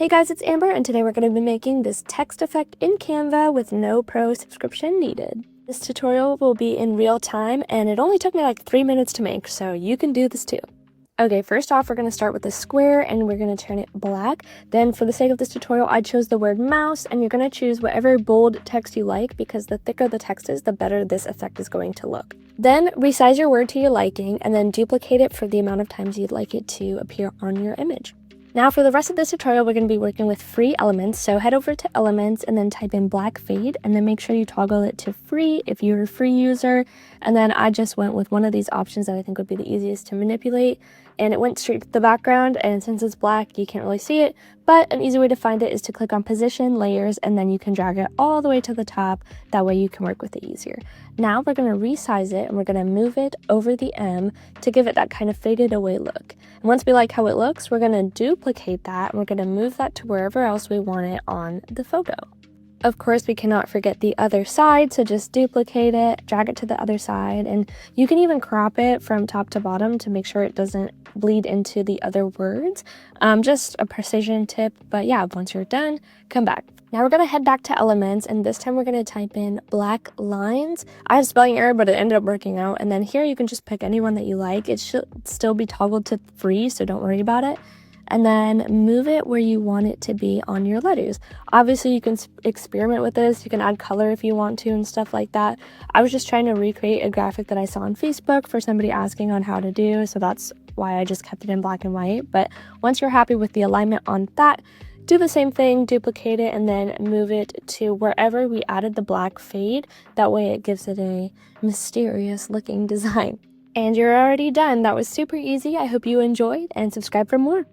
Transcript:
Hey guys, it's Amber, and today we're going to be making this text effect in Canva with no pro subscription needed. This tutorial will be in real time, and it only took me like 3 minutes to make, so you can do this too. Okay, first off, we're going to start with a square, and we're going to turn it black. Then, for the sake of this tutorial, I chose the word mouse, and you're going to choose whatever bold text you like, because the thicker the text is, the better this effect is going to look. Then, resize your word to your liking, and then duplicate it for the amount of times you'd like it to appear on your image. Now for the rest of this tutorial, we're going to be working with free elements, so head over to elements and then type in black fade, and then make sure you toggle it to free if you're a free user. And then I just went with one of these options that I think would be the easiest to manipulate, and it went straight to the background, and since it's black you can't really see it, but an easy way to find it is to click on position, layers, and then you can drag it all the way to the top. That way you can work with it easier. Now we're going to resize it, and we're going to move it over the M to give it that kind of faded away look. And once we like how it looks, we're going to duplicate that, and we're going to move that to wherever else we want it on the photo. Of course, we cannot forget the other side, so just duplicate it, drag it to the other side, and you can even crop it from top to bottom to make sure it doesn't bleed into the other words. Just a precision tip, but yeah, once you're done, come back. Now we're going to head back to elements, and this time we're going to type in black lines. I had a spelling error, but it ended up working out, and then here you can just pick any one that you like. It should still be toggled to free, so don't worry about it. And then move it where you want it to be on your letters. Obviously, you can experiment with this. You can add color if you want to and stuff like that. I was just trying to recreate a graphic that I saw on Facebook for somebody asking on how to do, so that's why I just kept it in black and white. But once you're happy with the alignment on that, do the same thing, duplicate it, and then move it to wherever we added the black fade. That way it gives it a mysterious looking design. And you're already done. That was super easy. I hope you enjoyed, and subscribe for more.